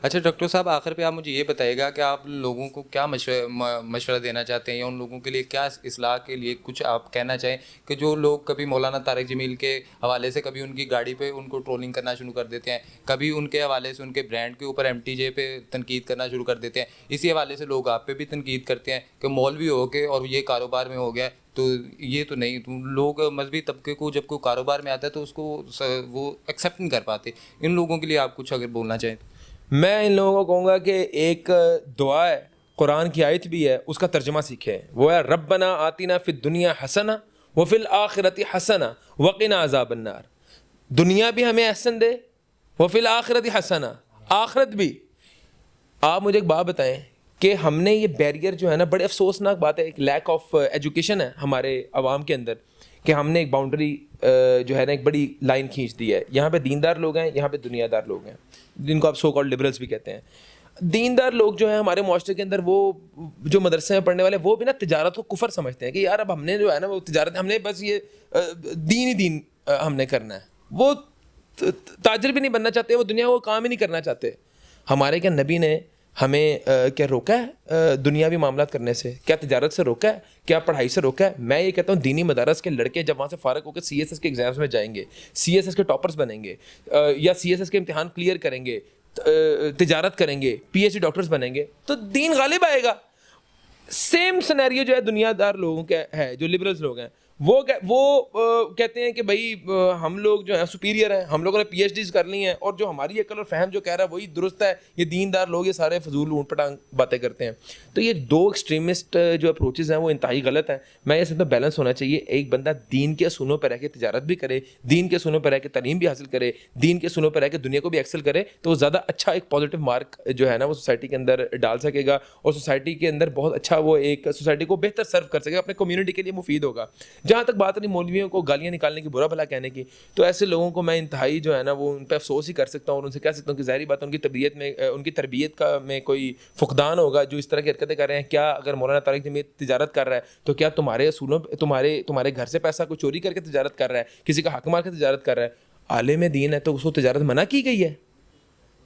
اچھا ڈاکٹر صاحب، آخر پہ آپ مجھے یہ بتائیے گا کہ آپ لوگوں کو کیا مشورہ دینا چاہتے ہیں، یا ان لوگوں کے لیے کیا اصلاح کے لیے کچھ آپ کہنا چاہیں کہ جو لوگ کبھی مولانا طارق جمیل کے حوالے سے کبھی ان کی گاڑی پہ ان کو ٹرولنگ کرنا شروع کر دیتے ہیں، کبھی ان کے حوالے سے ان کے برانڈ کے اوپر ایم ٹی جے پہ تنقید کرنا شروع کر دیتے ہیں، اسی حوالے سے لوگ آپ پہ بھی تنقید کرتے ہیں کہ مولوی ہو کے اور یہ کاروبار میں ہو گیا، تو یہ تو نہیں، تو لوگ مذہبی طبقے کو جب کوئی کاروبار میں آتا ہے تو اس کو وہ ایکسیپٹ نہیں کر پاتے، ان لوگوں کے لیے آپ کچھ اگر بولنا چاہیں تو؟ میں ان لوگوں کو کہوں گا کہ ایک دعا ہے، قرآن کی آیت بھی ہے، اس کا ترجمہ سیکھیں، وہ ہے ربنا آتنا فی الدنیا حسنہ وفی الآخرۃ حسنہ وقنا عذاب النار۔ دنیا بھی ہمیں احسن دے، وفی الآخرۃ حسنہ، آخرت بھی۔ آپ مجھے ایک بات بتائیں کہ ہم نے یہ بیریئر جو ہے نا، بڑے افسوسناک بات ہے، ایک لیک آف ایجوکیشن ہے ہمارے عوام کے اندر، کہ ہم نے ایک باؤنڈری جو ہے نا ایک بڑی لائن کھینچ دی ہے، یہاں پہ دیندار لوگ ہیں، یہاں پہ دنیا دار لوگ ہیں، جن کو آپ سو کالڈ لبرلس بھی کہتے ہیں۔ دیندار لوگ جو ہیں ہمارے معاشرے کے اندر، وہ جو مدرسے میں پڑھنے والے، وہ بھی نا تجارت کو کفر سمجھتے ہیں کہ یار اب ہم نے جو ہے نا وہ تجارت، ہم نے بس یہ دین ہی دین ہم نے کرنا ہے۔ وہ تاجر بھی نہیں بننا چاہتے، وہ دنیا کو کام ہی نہیں کرنا چاہتے۔ ہمارے کیا نبی نے ہمیں کیا روکا ہے دنیاوی معاملات کرنے سے؟ کیا تجارت سے روکا ہے؟ کیا پڑھائی سے روکا ہے؟ میں یہ کہتا ہوں دینی مدارس کے لڑکے جب وہاں سے فارغ ہو کے سی ایس ایس کے ایگزامس میں جائیں گے، سی ایس ایس کے ٹاپرز بنیں گے، یا سی ایس ایس کے امتحان کلیئر کریں گے، تجارت کریں گے، پی ایچ ڈی ڈاکٹرز بنیں گے، تو دین غالب آئے گا۔ سیم سینیریو جو ہے دنیا دار لوگوں کا ہے، جو لبرلز لوگ ہیں، وہ کہتے ہیں کہ بھائی ہم لوگ جو ہیں سپیریئر ہیں، ہم لوگوں نے پی ایچ ڈیز کر لی ہیں، اور جو ہماری عقل اور فہم جو کہہ رہا ہے وہی درست ہے، یہ دیندار لوگ یہ سارے فضول اونٹ پٹانگ باتیں کرتے ہیں۔ تو یہ دو ایکسٹریمسٹ جو اپروچز ہیں وہ انتہائی غلط ہیں۔ میں یہ سمجھتا ہوں بیلنس ہونا چاہیے، ایک بندہ دین کے اصولوں پہ رہ کے تجارت بھی کرے، دین کے اصولوں پہ رہ کے تعلیم بھی حاصل کرے، دین کے اصولوں پہ رہ کے دنیا کو بھی ایکسل کرے، تو وہ زیادہ اچھا ایک پازیٹیو مارک جو ہے نا وہ سوسائٹی کے اندر ڈال سکے گا، اور سوسائٹی کے اندر بہت اچھا وہ ایک سوسائٹی کو بہتر سرو کر سکے گا، اپنے کمیونٹی کے لیے مفید ہوگا۔ جہاں تک بات نہیں مولویوں کو گالیاں نکالنے کی، برا بھلا کہنے کی، تو ایسے لوگوں کو میں انتہائی جو ہے نا وہ ان پہ افسوس ہی کر سکتا ہوں، اور ان سے کہہ سکتا ہوں کہ ظاہری بات ان کی طبیعت میں، ان کی تربیت کا میں کوئی فقدان ہوگا جو اس طرح کی حرکتیں کر رہے ہیں۔ کیا اگر مولانا طارق جمیل تجارت کر رہا ہے تو کیا تمہارے اصولوں تمہارے گھر سے پیسہ کوئی چوری کر کے تجارت کر رہا ہے، کسی کا حق مار کے تجارت کر رہا ہے؟ عالم دین ہے تو اس کو تجارت منع کی گئی ہے،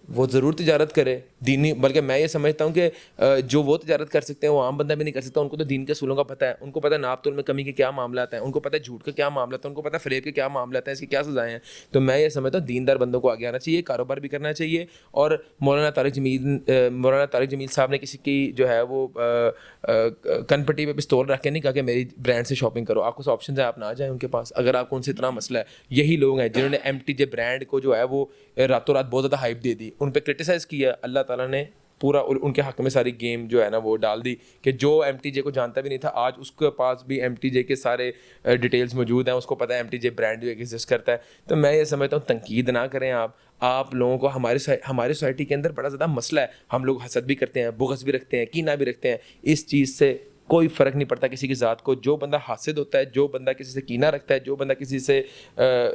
وہ ضرور تجارت کرے دینی، بلکہ میں یہ سمجھتا ہوں کہ جو وہ تجارت کر سکتے ہیں وہ عام بندہ بھی نہیں کر سکتا۔ ان کو تو دین کے اصولوں کا پتہ ہے، ان کو پتہ ہے ناپ تول میں کمی کے کیا معاملات ہیں، ان کو پتہ ہے جھوٹ کے کیا معاملات ہیں، ان کو پتہ ہے فریب کے کیا معاملات ہیں، اس کی کیا سزائیں ہیں۔ تو میں یہ سمجھتا ہوں دیندار بندوں کو آگے آنا چاہیے، کاروبار بھی کرنا چاہیے، اور مولانا طارق جمیل صاحب نے کسی کی جو ہے وہ کن پٹی پہ پستول رکھ کے نہیں کہا کہ میری برانڈ سے شاپنگ کرو۔ آپ کو آپشنز ہیں، آپ نہ جائیں ان کے پاس اگر آپ کو ان سے اتنا مسئلہ ہے۔ یہی لوگ ہیں جنہوں نے ایم ٹی جے برانڈ کو جو ہے وہ راتوں رات بہت زیادہ ہائپ دے دی، ان پہ کرٹیسائز کیا، اللہ تعالیٰ نے پورا ان کے حق میں ساری گیم جو ہے نا وہ ڈال دی کہ جو ایم ٹی جے کو جانتا بھی نہیں تھا آج اس کے پاس بھی ایم ٹی جے کے سارے ڈیٹیلز موجود ہیں، اس کو پتہ ہے ایم ٹی جے برانڈ جو ایگزسٹ کرتا ہے۔ تو میں یہ سمجھتا ہوں تنقید نہ کریں آپ لوگوں کو، ہماری سوسائٹی کے اندر بڑا زیادہ مسئلہ ہے، ہم لوگ حسد بھی کرتے ہیں، بغض بھی رکھتے ہیں، کینہ بھی رکھتے ہیں، اس چیز سے کوئی فرق نہیں پڑتا کسی کی ذات کو۔ جو بندہ حاسد ہوتا ہے، جو بندہ کسی سے کینہ رکھتا ہے، جو بندہ کسی سے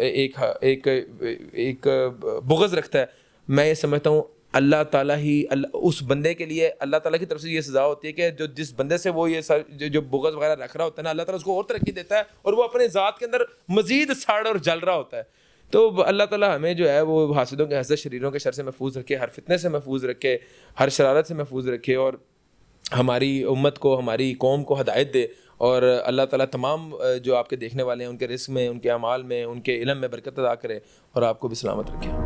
ایک بغض رکھتا ہے، میں یہ سمجھتا ہوں اللہ تعالیٰ ہی اس بندے کے لیے اللہ تعالیٰ کی طرف سے یہ سزا ہوتی ہے کہ جس بندے سے وہ یہ جو بغض وغیرہ رکھ رہا ہوتا ہے نا، اللہ تعالیٰ اس کو اور ترقی دیتا ہے، اور وہ اپنے ذات کے اندر مزید ساڑ اور جل رہا ہوتا ہے۔ تو اللہ تعالیٰ ہمیں جو ہے وہ حاسدوں کے حسد، شریروں کے شر سے محفوظ رکھے، ہر فتنے سے محفوظ رکھے، ہر شرارت سے محفوظ رکھے، اور ہماری امت کو، ہماری قوم کو ہدایت دے، اور اللہ تعالیٰ تمام جو آپ کے دیکھنے والے ہیں ان کے رزق میں، ان کے اعمال میں، ان کے علم میں برکت عطا کرے، اور آپ کو بھی سلامت رکھے۔